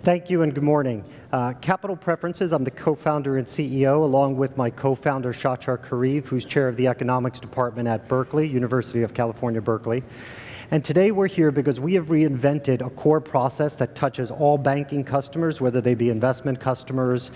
Thank you and good morning. Capital Preferences, I'm the co-founder and CEO, along with my co-founder Shachar Kariv, who's chair of the economics department at Berkeley, University of California Berkeley. And today we're here because we have reinvented a core process that touches all banking customers, whether they be investment customers,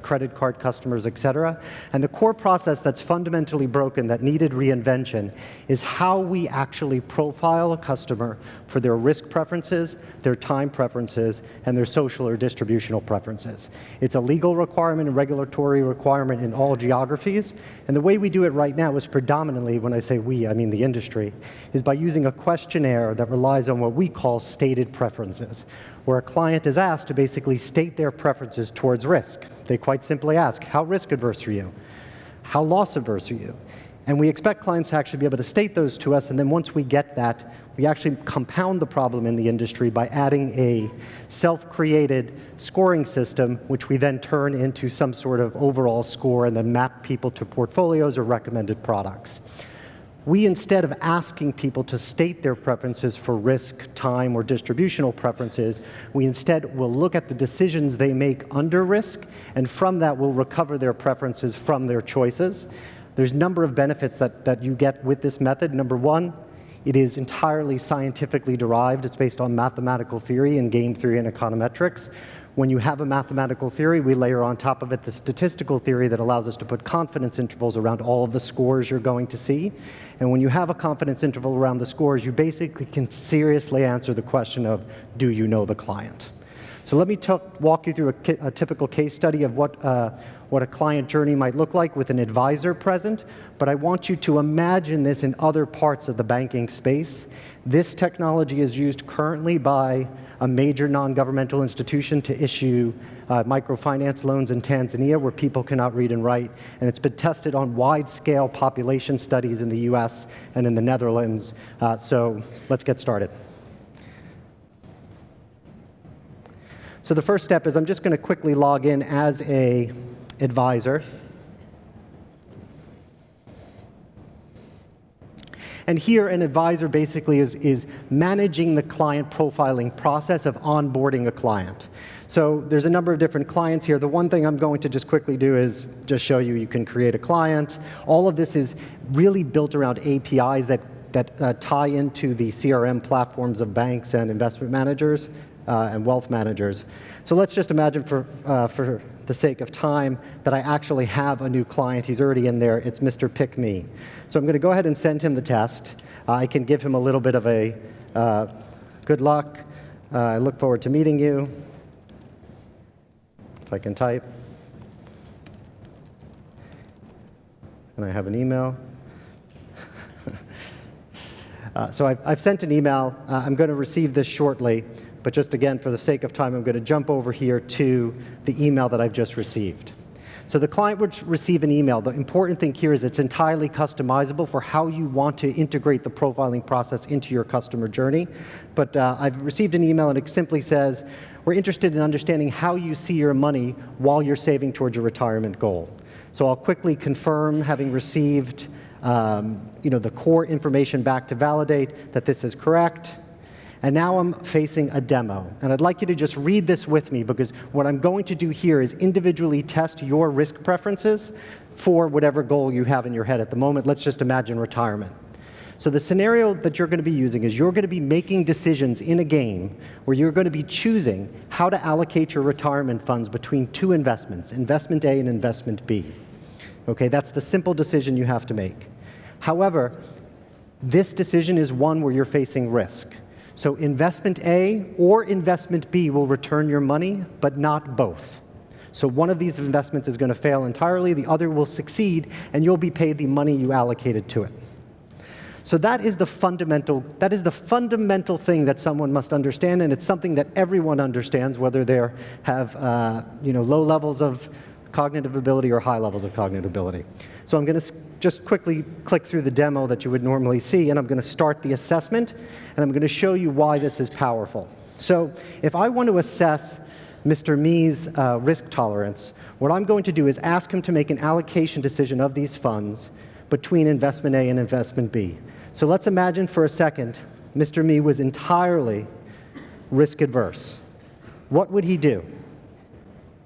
credit card customers, et cetera. And the core process that's fundamentally broken, that needed reinvention, is how we actually profile a customer for their risk preferences, their time preferences, and their social or distributional preferences. It's a legal requirement and regulatory requirement in all geographies. And the way we do it right now is predominantly, when I say we, I mean the industry, is by using a questionnaire that relies on what we call stated preferences, where a client is asked to basically state their preferences towards risk. They quite simply ask, how risk adverse are you? How loss adverse are you? And we expect clients to actually be able to state those to us, and then once we get that, we actually compound the problem in the industry by adding a self-created scoring system, which we then turn into some sort of overall score and then map people to portfolios or recommended products. We, instead of asking people to state their preferences for risk, time, or distributional preferences, we instead will look at the decisions they make under risk, and from that we'll recover their preferences from their choices. There's a number of benefits that you get with this method. Number one, it is entirely scientifically derived. It's based on mathematical theory and game theory and econometrics. When you have a mathematical theory, we layer on top of it the statistical theory that allows us to put confidence intervals around all of the scores you're going to see. And when you have a confidence interval around the scores, you basically can seriously answer the question of, do you know the client? So let me walk you through a typical case study of what a client journey might look like with an advisor present, but I want you to imagine this in other parts of the banking space. This technology is used currently by a major non-governmental institution to issue microfinance loans in Tanzania where people cannot read and write, and it's been tested on wide-scale population studies in the US and in the Netherlands. So let's get started. So the first step is I'm just going to quickly log in as an advisor. And here, an advisor basically is managing the client profiling process of onboarding a client. So there's a number of different clients here. The one thing I'm going to just quickly do is just show you can create a client. All of this is really built around APIs that tie into the CRM platforms of banks and investment managers and wealth managers. So let's just imagine for the sake of time that I actually have a new client. He's already in there. It's Mr. Pick Me. So I'm going to go ahead and send him the test. I can give him a little bit of a good luck. I look forward to meeting you. If I can type. And I have an email. So I've sent an email. I'm going to receive this shortly. But just again, for the sake of time, I'm going to jump over here to the email that I've just received. So the client would receive an email. The important thing here is it's entirely customizable for how you want to integrate the profiling process into your customer journey. But I've received an email, and it simply says, we're interested in understanding how you see your money while you're saving towards your retirement goal. So I'll quickly confirm, having received the core information back to validate that this is correct. And now I'm facing a demo. And I'd like you to just read this with me, because what I'm going to do here is individually test your risk preferences for whatever goal you have in your head at the moment. Let's just imagine retirement. So the scenario that you're going to be using is you're going to be making decisions in a game where you're going to be choosing how to allocate your retirement funds between two investments, investment A and investment B. Okay, that's the simple decision you have to make. However, this decision is one where you're facing risk. So investment A or investment B will return your money, but not both. So one of these investments is going to fail entirely, the other will succeed, and you'll be paid the money you allocated to it. So that is the fundamental thing that someone must understand, and it's something that everyone understands, whether they have low levels of cognitive ability or high levels of cognitive ability. So I'm going to just quickly click through the demo that you would normally see, and I'm going to start the assessment, and I'm going to show you why this is powerful. So if I want to assess Mr. Me's risk tolerance, what I'm going to do is ask him to make an allocation decision of these funds between investment A and investment B. So let's imagine for a second Mr. Me was entirely risk adverse. what would he do?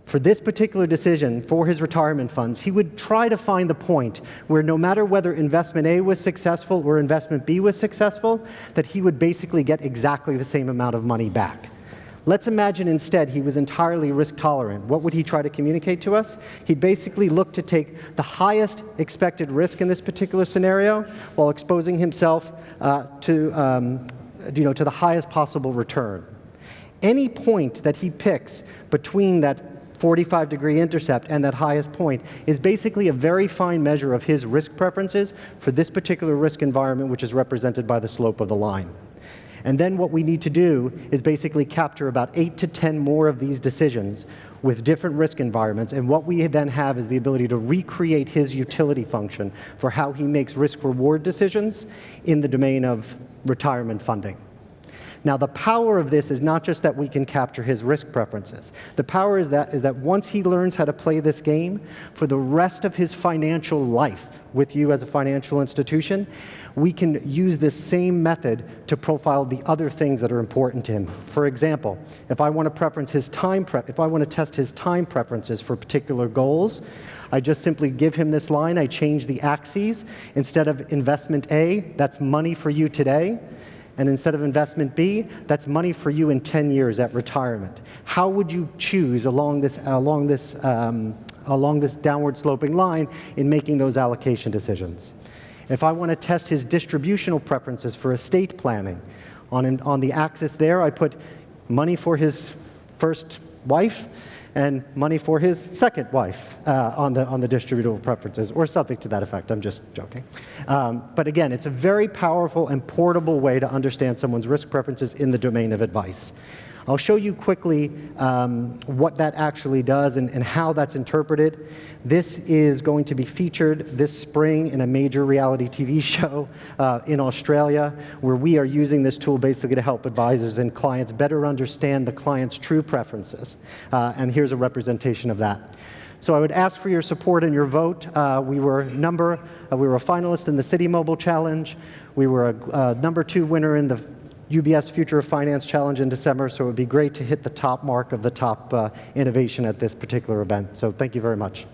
For this particular decision for his retirement funds, he would try to find the point where no matter whether investment A was successful or investment B was successful, that he would basically get exactly the same amount of money back. Let's imagine instead he was entirely risk tolerant. What would he try to communicate to us? He'd basically look to take the highest expected risk in this particular scenario while exposing himself to the highest possible return. Any point that he picks between that 45-degree intercept and that highest point is basically a very fine measure of his risk preferences for this particular risk environment, which is represented by the slope of the line. And then what we need to do is basically capture about 8 to 10 more of these decisions with different risk environments, and what we then have is the ability to recreate his utility function for how he makes risk-reward decisions in the domain of retirement funding. Now, the power of this is not just that we can capture his risk preferences. The power is that once he learns how to play this game, for the rest of his financial life with you as a financial institution, we can use this same method to profile the other things that are important to him. For example, if I want to test his time preferences for particular goals, I just simply give him this line. I change the axes. Instead of investment A, that's money for you today. And instead of investment B, that's money for you in 10 years at retirement. How would you choose along this downward sloping line in making those allocation decisions? If I want to test his distributional preferences for estate planning, on the axis there, I put money for his first wife and money for his second wife on the distributable preferences, or something to that effect. I'm just joking. But again, it's a very powerful and portable way to understand someone's risk preferences in the domain of advice. I'll show you quickly what that actually does and how that's interpreted. This is going to be featured this spring in a major reality TV show in Australia, where we are using this tool basically to help advisors and clients better understand the client's true preferences. And here's a representation of that. So I would ask for your support and your vote. We were a finalist in the City Mobile Challenge. We were a #2 winner in the UBS Future of Finance Challenge in December, so it would be great to hit the top mark of the top innovation at this particular event. So thank you very much.